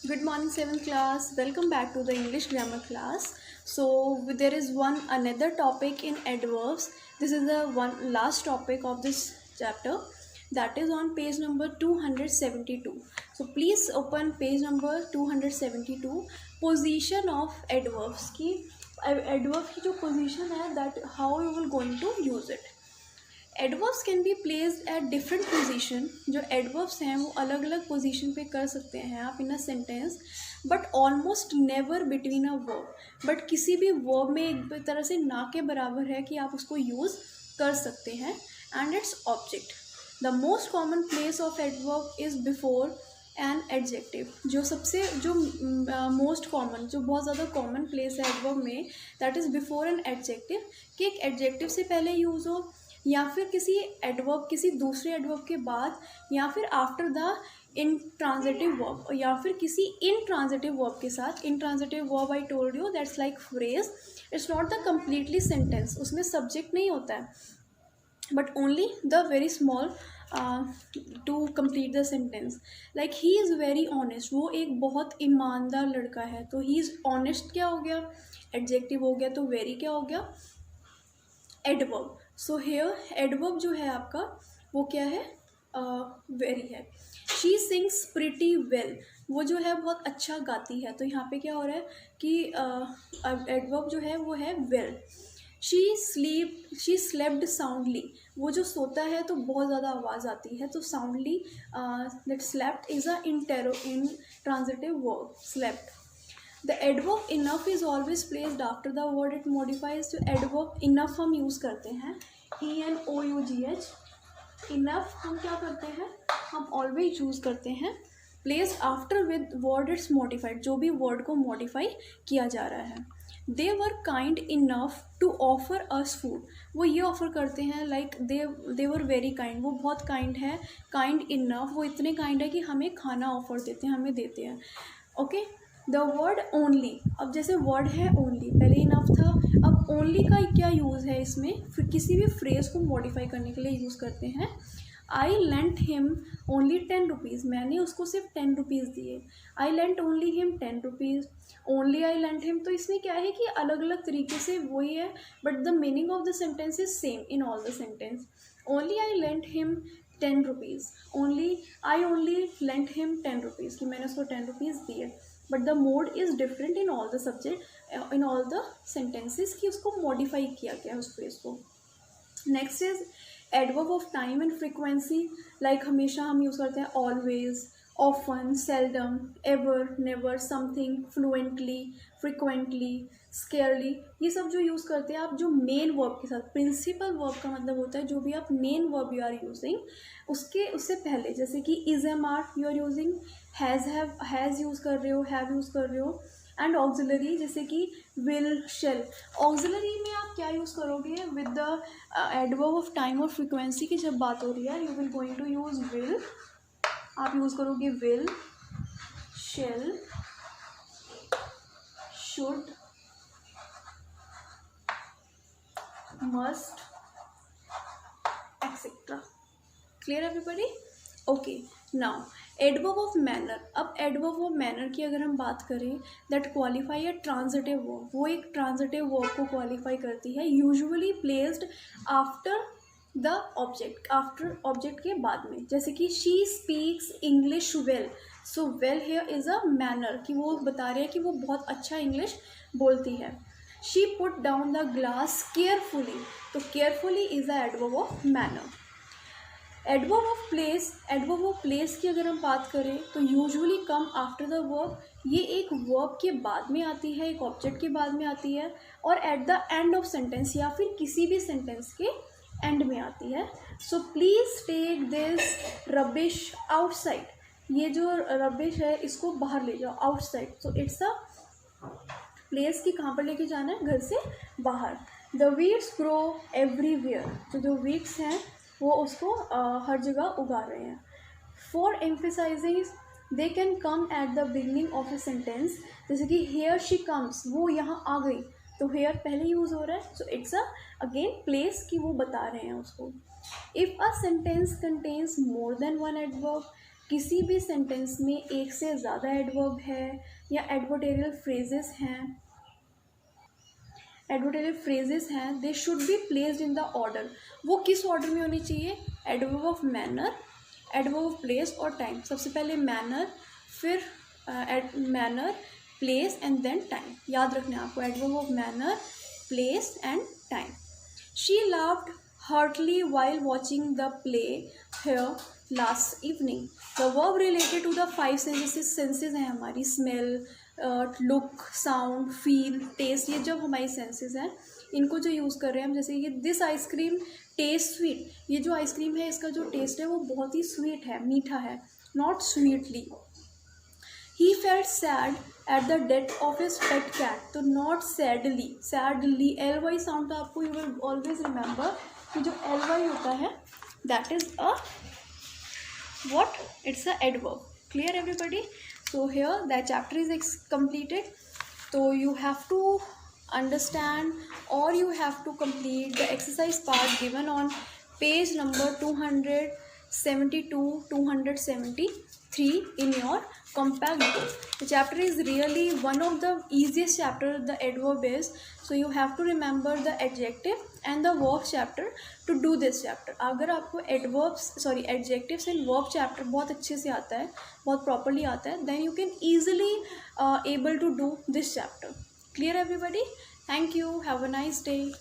Good morning, 7th class. Welcome back to the English grammar class. So there is one another topic in adverbs. This is the one last topic of this chapter. That is on page number 272. So please open page number 272. Position of adverbs की adverb की जो position है that how you will going to use it. Adverbs can be placed at different position. जो adverbs हैं वो अलग अलग position पे कर सकते हैं आप in a sentence, but almost never between a verb. But किसी भी वर्ब में एक तरह से ना के बराबर है कि आप उसको यूज़ कर सकते हैं. And its object. The most common place of adverb is before an adjective. जो सबसे जो मोस्ट कॉमन जो बहुत ज़्यादा कॉमन प्लेस है एडवर्ब में, that is before an adjective. कि एक एडजेक्टिव से पहले यूज़ हो, या फिर किसी एडवर्ब किसी दूसरे एडवर्ब के बाद, या फिर after the intransitive verb, या फिर किसी इन ट्रांजिटिव वर्ब के साथ. Intransitive verb I told you that's like phrase. It's not the completely sentence. उसमें सब्जेक्ट नहीं होता है, but only the very small to complete the sentence. Like he is very honest. वो एक बहुत ईमानदार लड़का है. तो ही इज़ ऑनेस्ट क्या हो गया? एडजेक्टिव हो गया. तो वेरी क्या हो गया? एडवर्ब. सो हेयर एडवर्ब जो है आपका वो क्या है? वेरी है. She sings pretty well. वो जो है बहुत अच्छा गाती है. तो यहाँ पे क्या हो रहा है कि एडवर्ब जो है वो है वेल. She slapped soundly. वो जो सोता है तो बहुत ज़्यादा आवाज़ आती है. तो soundly that slept is a in transitive verb. Slept. The adverb enough is always placed after the word it modifies. तो adverb enough हम यूज़ करते हैं ENOUGH. enough हम क्या करते हैं? हम always यूज़ करते हैं placed after with word it's modified. जो भी word को modify किया जा रहा है. They were kind enough to offer us food. वो ये ऑफ़र करते हैं like they were very kind. वो बहुत kind है. kind enough वो इतने kind है कि हमें खाना ऑफ़र देते हैं, हमें देते हैं. ओके. The word only. अब जैसे वर्ड है ओनली, पहले इनफ था, अब ओनली का क्या यूज़ है इसमें? फिर किसी भी फ्रेज़ को मॉडिफाई करने के लिए यूज़ करते हैं. I lent him only 10 rupees. मैंने उसको सिर्फ 10 रुपीज़ दिए. I lent only him 10 rupees. Only I lent him. तो इसमें क्या है कि अलग अलग तरीके से वही है, but the meaning of the sentence is same in all the sentence. Only I lent him 10 rupees. I only lent him 10 rupees, कि मैंने उसको 10 रुपीज़ दिए. But the mode is different in all the subject in all the sentences, कि उसको modify किया गया है उस फ्रेज को. Next is adverb of time and frequency. Like हमेशा हम यूज़ करते हैं always, often, seldom, ever, never, something, fluently, frequently, scarcely. ये सब जो यूज़ करते हैं आप जो मेन वर्ब के साथ. प्रिंसिपल वर्ब का मतलब होता है जो भी आप main verb you are using उससे पहले, जैसे कि is am are you are using, has use कर रहे हो, हैव यूज़ कर रहे हो. एंड ऑक्सिलरी जैसे कि विल, शेल. ऑक्सिलरी में आप क्या यूज़ करोगे? With the adverb of time और फ्रिक्वेंसी की जब बात हो रही है, you will going to use will. आप यूज़ करोगे will, shall, should, must, etcetera. Clear everybody? Okay. Now adverb of manner. अब एडवर्ब ऑफ मैनर की अगर हम बात करें, that qualify a transitive verb. वो एक ट्रांजिटिव वर्ब को क्वालिफाई करती है, usually placed after the object. After object के बाद में. जैसे कि she speaks English well. So well here is a manner, कि वो बता रहे हैं कि वो बहुत अच्छा इंग्लिश बोलती है. She put down the glass carefully. तो carefully is the adverb of manner. Adverb of place की अगर हम बात करें तो usually come after the verb. ये एक वर्ब के बाद में आती है, एक ऑब्जेक्ट के बाद में आती है, और at the end of sentence, या फिर किसी भी सेंटेंस के एंड में आती है. So please take this rubbish outside. ये जो रबिश है इसको बाहर ले जाओ, outside. So it's a place की कहाँ पर लेके जाना है? घर से बाहर. The weeds grow everywhere. तो जो वीड्स हैं वो उसको हर जगह उगा रहे हैं. For emphasizing they can come at the beginning of a sentence. जैसे कि हेयर शी कम्स, वो यहाँ आ गई. तो हेयर पहले यूज़ हो रहा है. सो इट्स अ अगेन प्लेस की वो बता रहे हैं उसको. If a sentence contains more than one adverb, किसी भी सेंटेंस में एक से ज़्यादा एडवर्ब है या एडवर्टेरियल फ्रेजेस हैं, they should be placed in the order. वो किस ऑर्डर में होनी चाहिए? Adverb of manner, adverb of place और टाइम। सबसे पहले मैनर, फिर manner, place and then time. याद रखना है आपको, adverb of manner, place and time. She laughed heartily while watching the play here last evening. The verb related to the 5 senses, senses हैं हमारी smell, look, sound, feel, taste. ये जब हमारी senses हैं इनको जो यूज़ कर रहे हैं हम, जैसे ये दिस आइसक्रीम टेस्ट स्वीट, ये जो आइसक्रीम है इसका जो टेस्ट है वो बहुत ही स्वीट है, मीठा है, not sweetly. He felt sad at the death of his pet cat, तो not sadly, sadly, ly sound तो आपको you will always remember कि जो ly होता है that is a what? It's a adverb. Clear everybody? So here that chapter is completed. So you have to understand or you have to complete the exercise part given on page number 272 273 in your compact book. The chapter is really one of the easiest chapter, the adverb is. So you have to remember the adjective and the verb chapter to do this chapter. अगर आपको adjectives and verb chapter बहुत अच्छे से आता है, बहुत properly आता है, then you can easily able to do this chapter. Clear everybody? Thank you. Have a nice day.